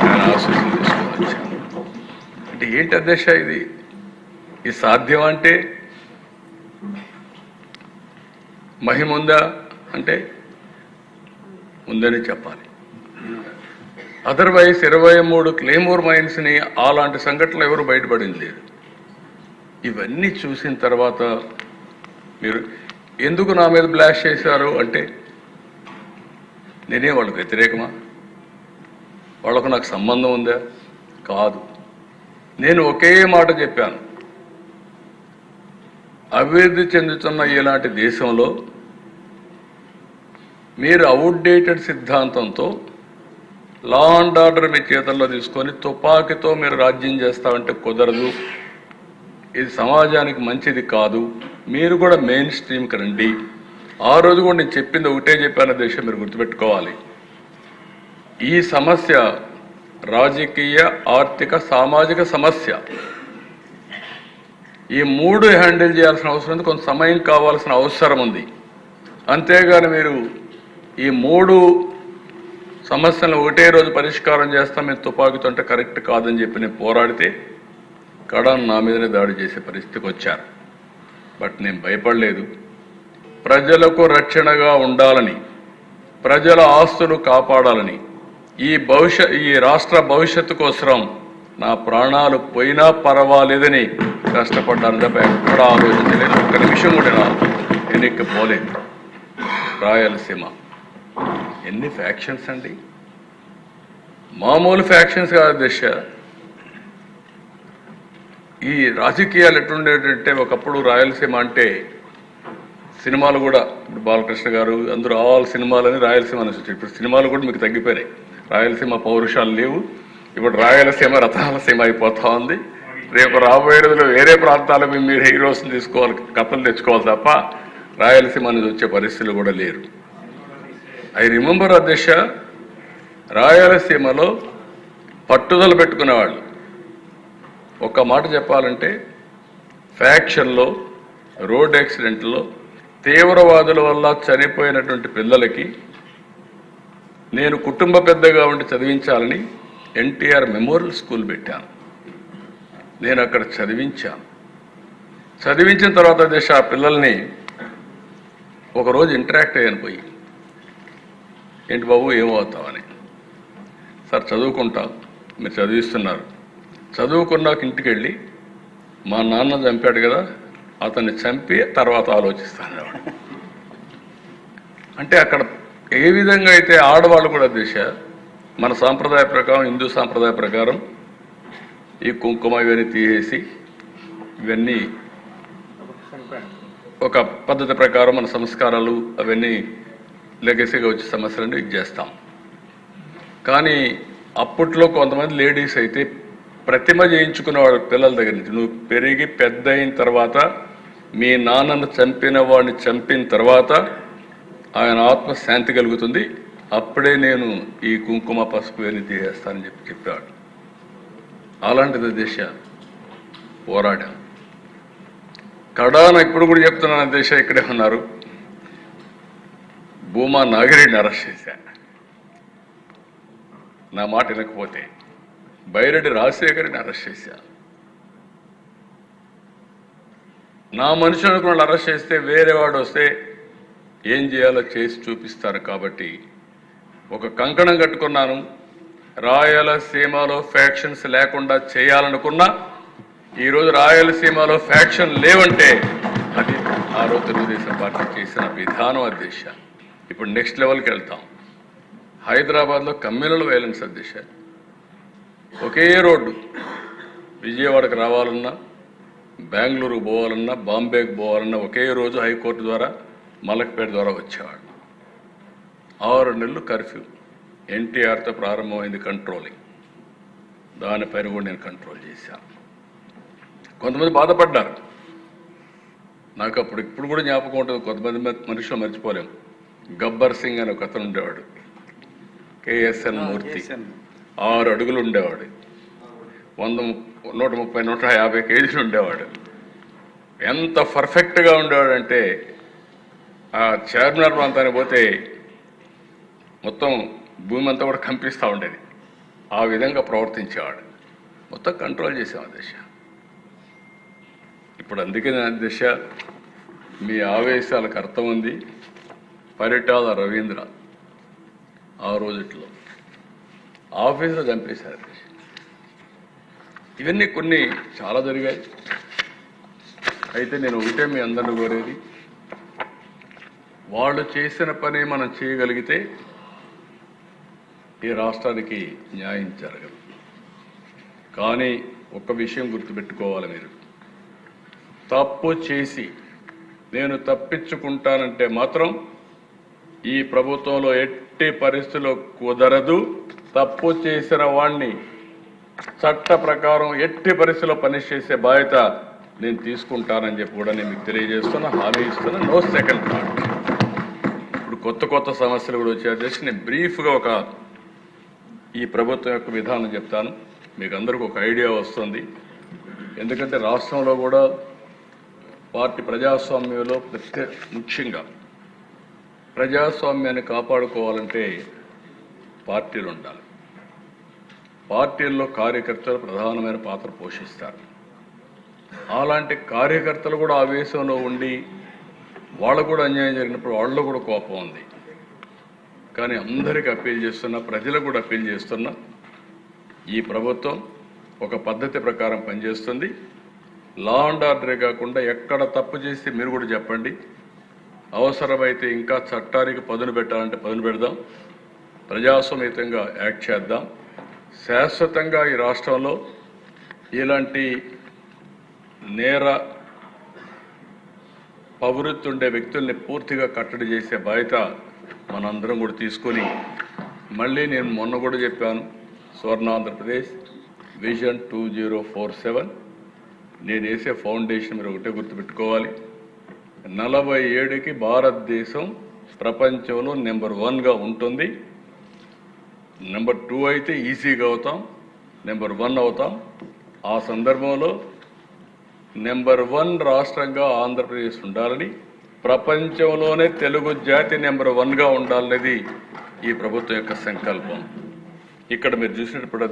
నేను ఆశీస్సులు తీసుకొని వచ్చాను. అంటే ఏంటి అధ్యక్ష ఇది సాధ్యం అంటే మహిమ ఉందా అంటే ఉందని చెప్పాలి. అదర్వైజ్ 23 క్లెయిమోర్ మైన్స్ని అలాంటి సంఘటనలు ఎవరు బయటపడింది లేదు. ఇవన్నీ చూసిన తర్వాత మీరు ఎందుకు నా మీద బ్లాస్ట్ చేశారు అంటే నేనే వాళ్ళకు వ్యతిరేకమా? వాళ్ళకు నాకు సంబంధం ఉందా? కాదు. నేను ఒకే మాట చెప్పాను, అభివృద్ధి చెందుతున్న ఇలాంటి దేశంలో మీరు అవుట్డేటెడ్ సిద్ధాంతంతో లా అండ్ ఆర్డర్ మీ చేతుల్లో తీసుకొని తుపాకీతో మీరు రాజ్యం చేస్తామంటే కుదరదు. ఇది సమాజానికి మంచిది కాదు. మీరు కూడా మెయిన్ స్ట్రీమ్కి రండి. ఆ రోజు కూడా నేను చెప్పింది ఒకటే చెప్పాను దేశం, మీరు గుర్తుపెట్టుకోవాలి. ఈ సమస్య రాజకీయ, ఆర్థిక, సామాజిక సమస్య. ఈ మూడు హ్యాండిల్ చేయాల్సిన అవసరం ఉంది, కొంత సమయం కావాల్సిన అవసరం ఉంది. అంతేగాని మీరు ఈ మూడు సమస్యలను ఒకటే రోజు పరిష్కారం చేస్తాం మేము తుపాకీతో అంటే కరెక్ట్ కాదని చెప్పి నేను పోరాడితే కడాన్ నా మీదనే దాడి చేసే పరిస్థితికి వచ్చారు. బట్ నేను భయపడలేదు. ప్రజలకు రక్షణగా ఉండాలని, ప్రజల ఆస్తులు కాపాడాలని, ఈ రాష్ట్ర భవిష్యత్తు కోసం నా ప్రాణాలు పోయినా పర్వాలేదని కష్టపడ్డాను తప్ప ఎక్కడ ఆలోచించలేదు. ఒక్క నిమిషం కూడా నా వెనక్కి పోలేదు. రాయలసీమ ఎన్ని ఫ్యాక్షన్స్ అండి, మామూలు ఫ్యాక్షన్స్ కాదు దిశ. ఈ రాజకీయాలు ఎట్లుండేటంటే ఒకప్పుడు రాయలసీమ అంటే సినిమాలు కూడా ఇప్పుడు బాలకృష్ణ గారు అందరూ ఆల్ సినిమాలని రాయలసీమ అని వచ్చారు. ఇప్పుడు సినిమాలు కూడా మీకు తగ్గిపోయినాయి. రాయలసీమ పౌరుషాలు లేవు. ఇప్పుడు రాయలసీమ రథాల సీమ అయిపోతా ఉంది. రేపు రాబోయే రోజుల్లో వేరే ప్రాంతాలకు మీరు హీరోస్ని తీసుకోవాలి, కథలు తెచ్చుకోవాలి తప్ప రాయలసీమ అనేది వచ్చే పరిస్థితులు కూడా లేరు. ఐ రిమెంబర్ అధ్యక్ష, రాయలసీమలో పట్టుదల పెట్టుకునేవాళ్ళు. ఒక్క మాట చెప్పాలంటే ఫ్యాక్షన్లో, రోడ్ యాక్సిడెంట్లో, తీవ్రవాదుల వల్ల చనిపోయినటువంటి పిల్లలకి నేను కుటుంబ పెద్దగా ఉండి చదివించాలని ఎన్టీఆర్ మెమోరియల్ స్కూల్ పెట్టాను. నేను అక్కడ చదివించాను. చదివించిన తర్వాత దేశ ఆ పిల్లల్ని ఒకరోజు ఇంటరాక్ట్ అయ్యాను పోయి, ఏంటి బాబు ఏమవుతావని. సార్ చదువుకుంటాం, మీరు చదివిస్తున్నారు, చదువుకున్నాక ఇంటికి వెళ్ళి మా నాన్న చంపాడు కదా అతన్ని చంపి తర్వాత ఆలోచిస్తాను. అంటే అక్కడ ఏ విధంగా అయితే ఆడవాళ్ళు కూడా దిశ మన సాంప్రదాయ ప్రకారం, హిందూ సాంప్రదాయ ప్రకారం ఈ కుంకుమ ఇవన్నీ తీసేసి ఇవన్నీ ఒక పద్ధతి ప్రకారం మన సంస్కారాలు అవన్నీ లెగసీగా వచ్చే సమస్యలను ఇది చేస్తాం. కానీ అప్పట్లో కొంతమంది లేడీస్ అయితే ప్రతిమ చేయించుకునేవాడు పిల్లల దగ్గర నుంచి. నువ్వు పెరిగి పెద్ద అయిన తర్వాత మీ నాన్నను చంపిన వాడిని చంపిన తర్వాత ఆయన ఆత్మ శాంతి కలుగుతుంది, అప్పుడే నేను ఈ కుంకుమ పసుపు అని తీసేస్తానని చెప్పాడు. అలాంటిది దేశ పోరాడాం. కడాన ఇప్పుడు కూడా చెప్తున్నాను దేశ ఇక్కడే ఉన్నారు, భూమా నాగిరెడ్డిని అరెస్ట్ చేశా. నా మాట వినకపోతే బైరెడ్డి రాజశేఖర్ని అరెస్ట్ చేశా. నా మనిషి అనుకున్న అరెస్ట్ చేస్తే వేరే వాడు వస్తే ఏం చేయాలో చేసి చూపిస్తారు. కాబట్టి ఒక కంకణం కట్టుకున్నాను, రాయలసీమలో ఫ్యాక్షన్స్ లేకుండా చేయాలనుకున్నా. ఈరోజు రాయలసీమలో ఫ్యాక్షన్ లేవంటే అది ఆ రోజు తెలుగుదేశం పార్టీ చేసిన విధానం అధ్యక్ష. ఇప్పుడు నెక్స్ట్ లెవెల్కి వెళ్తాం. హైదరాబాద్లో కమ్యూనల్ వైలెన్స్ అధ్యక్ష. ఒకే రోడ్డు విజయవాడకు రావాలన్నా, బెంగళూరుకు పోవాలన్నా, బాంబేకి పోవాలన్నా ఒకే రోజు హైకోర్టు ద్వారా మలక్పేట ద్వారా వచ్చేవాడు. 6 నెలలు కర్ఫ్యూ ఎన్టీఆర్తో ప్రారంభమైంది కంట్రోలింగ్. దానిపైన కూడా నేను కంట్రోల్ చేశాను. కొంతమంది బాధపడ్డారు. నాకు అప్పుడు ఇప్పుడు కూడా జ్ఞాపకం ఉంటుంది, కొంతమంది మనుషులు మర్చిపోలేము. గబ్బర్ సింగ్ అని ఒక అతను ఉండేవాడు, కేఎస్ఎన్ మూర్తి, 6 అడుగులు ఉండేవాడు, 130, 130, 150 కేజీలు ఉండేవాడు. ఎంత పర్ఫెక్ట్గా ఉండేవాడంటే ఆ చార్మినార్ ప్రాంతానికి పోతే మొత్తం భూమి అంతా కూడా కంపిస్తూ ఉండేది. ఆ విధంగా ప్రవర్తించేవాడు. మొత్తం కంట్రోల్ చేసాం అధ్యక్ష. ఇప్పుడు అందుకనే అధ్యక్ష మీ ఆవేశాలకు అర్థం ఉంది. పరిటాల రవీంద్ర ఆ రోజుట్లో ఆఫీసులో చంపేశారు అధ్యక్ష. ఇవన్నీ కొన్ని చాలా జరిగాయి. అయితే నేను ఒకటే మీ అందరిని కోరేది, వాళ్ళు చేసిన పని మనం చేయగలిగితే ఈ రాష్ట్రానికి న్యాయం జరగదు. కానీ ఒక్క విషయం గుర్తుపెట్టుకోవాలి, మీరు తప్పు చేసి నేను తప్పించుకుంటానంటే మాత్రం ఈ ప్రభుత్వంలో ఎట్టి పరిస్థితుల్లో కుదరదు. తప్పు చేసిన వాణ్ణి చట్ట ప్రకారం ఎట్టి పరిస్థితుల్లో పనిష్ చేసే బాధ్యత నేను తీసుకుంటానని చెప్పి కూడా నేను మీకు తెలియజేస్తున్నా, హామీ ఇస్తున్నా. No second thought. ఇప్పుడు కొత్త సమస్యలు కూడా వచ్చే అధ్యక్ష నేను బ్రీఫ్గా ఈ ప్రభుత్వం యొక్క విధానం చెప్తాను, మీకు అందరికీ ఒక ఐడియా వస్తుంది. ఎందుకంటే రాష్ట్రంలో కూడా పార్టీ ప్రజాస్వామ్యంలో ముఖ్యంగా ప్రజాస్వామ్యాన్ని కాపాడుకోవాలంటే పార్టీలు ఉండాలి. పార్టీల్లో కార్యకర్తలు ప్రధానమైన పాత్ర పోషిస్తారు. అలాంటి కార్యకర్తలు కూడా ఆవేశంలో ఉండి వాళ్ళకు కూడా అన్యాయం జరిగినప్పుడు వాళ్ళలో కూడా కోపం ఉంది. కానీ అందరికీ అప్పీల్ చేస్తున్నా, ప్రజలకు కూడా అప్పీల్ చేస్తున్నా, ఈ ప్రభుత్వం ఒక పద్ధతి ప్రకారం పనిచేస్తుంది. లా అండ్ ఆర్డరే కాకుండా ఎక్కడ తప్పు చేస్తే మీరు కూడా చెప్పండి. అవసరమైతే ఇంకా చట్టానికి పదును పెట్టాలంటే పదును పెడదాం. ప్రజాస్వామ్యతంగా యాక్ట్ చేద్దాం. శాశ్వతంగా ఈ రాష్ట్రంలో ఇలాంటి నేర ప్రవృత్తి ఉండే వ్యక్తుల్ని పూర్తిగా కట్టడి చేసే బాధ్యత మనందరం కూడా తీసుకొని, మళ్ళీ నేను మొన్న కూడా చెప్పాను, స్వర్ణాంధ్రప్రదేశ్ విజన్ 2047 నేను వేసే ఫౌండేషన్ మీరు ఒకటే గుర్తుపెట్టుకోవాలి. 47కి భారతదేశం ప్రపంచంలో నెంబర్ 1గా ఉంటుంది. నెంబర్ 2 అయితే ఈజీగా అవుతాం, నెంబర్ 1 అవుతాం. ఆ సందర్భంలో నెంబర్ 1 రాష్ట్రంగా ఆంధ్రప్రదేశ్ ఉండాలని, ప్రపంచంలోనే తెలుగు జాతి నెంబర్ 1గా ఉండాలనేది ఈ ప్రభుత్వం యొక్క సంకల్పం. ఇక్కడ మీరు చూసినప్పుడు